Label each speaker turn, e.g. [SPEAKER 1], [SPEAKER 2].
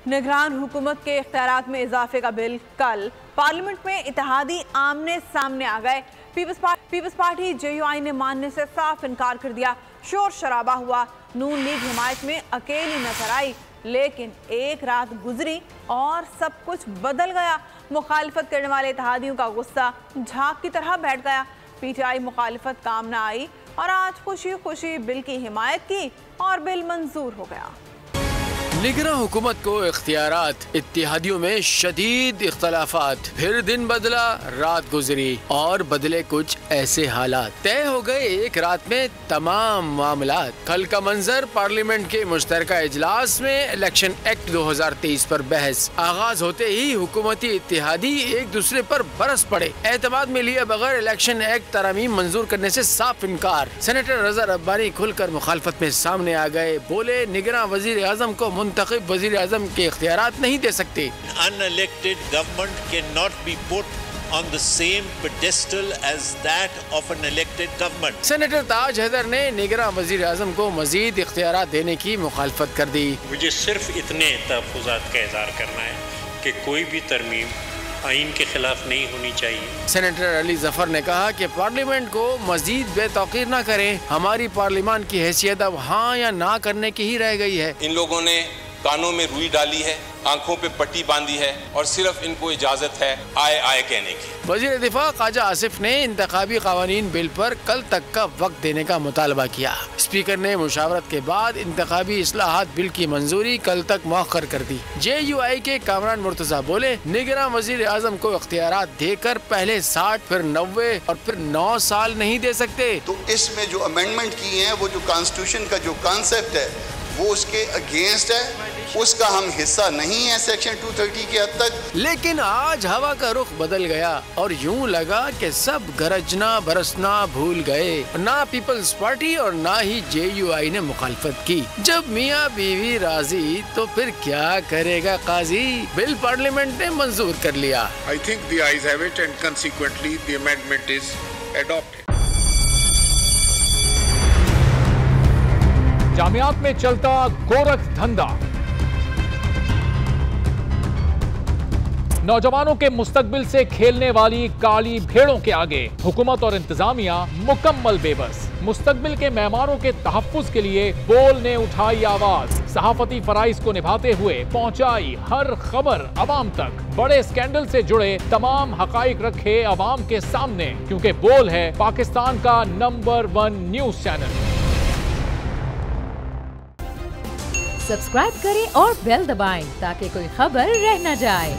[SPEAKER 1] निगरान हुकूमत के इख्तियारात में इजाफे का बिल कल पार्लियामेंट में इत्तेहादी आमने सामने आ गए। पीपल्स पार्टी JUI ने मानने से साफ इनकार कर दिया। शोर शराबा हुआ, नून लीग हिमायत में अकेली नजर आई, लेकिन एक रात गुजरी और सब कुछ बदल गया। मुखालिफत करने वाले इत्तेहादियों का गुस्सा झाग की तरह बैठ गया। PTI मुखालिफत काम न आई और आज खुशी खुशी बिल की हिमायत की और बिल मंजूर हो गया।
[SPEAKER 2] निगरान हुकूमत को इख्तियारात, इत्तेहादियों में शदीद इख्तलाफात, फिर दिन बदला, रात गुजरी और बदले कुछ ऐसे हालात। तय हो गए एक रात में तमाम मामलात। कल का मंजर पार्लियामेंट के मुश्तरका इजलास में इलेक्शन एक्ट 2023 पर बहस। आगाज होते ही हुकूमती इत्तेहादी एक दूसरे पर बरस पड़े। एतमाद में लिए बगैर इलेक्शन एक्ट तरमीम मंजूर करने से साफ इनकार। सेनेटर रजा रब्बानी खुलकर मुखालफत में सामने आ गए। बोले, निगरान वजीर आजम को मुंतखब वजीर आजम के इख्तियारात नहीं दे सकते।
[SPEAKER 3] Unelected government cannot be put on the same pedestal as that of an elected government.
[SPEAKER 2] Senator Taj Haider ने निगरान वजीर आजम को मजीद इख्तियारात देने की मुखालफत कर दी।
[SPEAKER 4] मुझे सिर्फ इतने तहफ़्फ़ुज़ात का इज़हार करना है कि कोई भी तरमीम आइन के खिलाफ नहीं होनी चाहिए।
[SPEAKER 2] सेनेटर अली जफर ने कहा कि पार्लियामेंट को मजीद बेतौकीर न करें। हमारी पार्लियामान की हैसियत अब हाँ या ना करने की ही रह गई है।
[SPEAKER 5] इन लोगों ने कानों में रुई डाली है, आंखों पे पट्टी बांधी है और सिर्फ इनको इजाजत है आए आए कहने की।
[SPEAKER 2] वजीर दिफा ख्वाजा आसिफ ने इंतखाबी कानून बिल पर कल तक का वक्त देने का मुतालबा किया। स्पीकर ने मुशावरत के बाद इंतखाबी इस्लाहात बिल की मंजूरी कल तक मौखर कर दी। JUI के कामरान मुर्तजा बोले, निगरान वजीर आजम को इख्तियारात देकर पहले 60 फिर 90 और फिर 9 साल नहीं दे सकते।
[SPEAKER 6] तो इसमें जो अमेंडमेंट किए हैं वो जो कॉन्स्टिट्यूशन का जो कॉन्सेप्ट है वो उसके अगेंस्ट है, उसका हम हिस्सा नहीं है सेक्शन 230 के हद तक।
[SPEAKER 2] लेकिन आज हवा का रुख बदल गया और यूं लगा कि सब गरजना बरसना भूल गए। ना पीपल्स पार्टी और ना ही JUI ने मुखालफत की। जब मियाँ बीवी राजी तो फिर क्या करेगा काजी। बिल पार्लियामेंट ने मंजूर कर लिया।
[SPEAKER 7] I think the ayes have it and consequently the amendment is adopted.
[SPEAKER 8] जामियात में चलता गोरख धंधा, नौजवानों के मुस्तकबिल से खेलने वाली काली भेड़ों के आगे हुकूमत और इंतजामिया मुकम्मल बेबस। मुस्तकबिल के मेहमानों के तहफ्फुज के लिए बोल ने उठाई आवाज। सहाफती फराइज को निभाते हुए पहुंचाई हर खबर अवाम तक। बड़े स्कैंडल से जुड़े तमाम हकाइक रखे अवाम के सामने, क्योंकि बोल है पाकिस्तान का नंबर 1 न्यूज चैनल।
[SPEAKER 9] सब्सक्राइब करें और बेल दबाएं ताकि कोई खबर रह न जाए।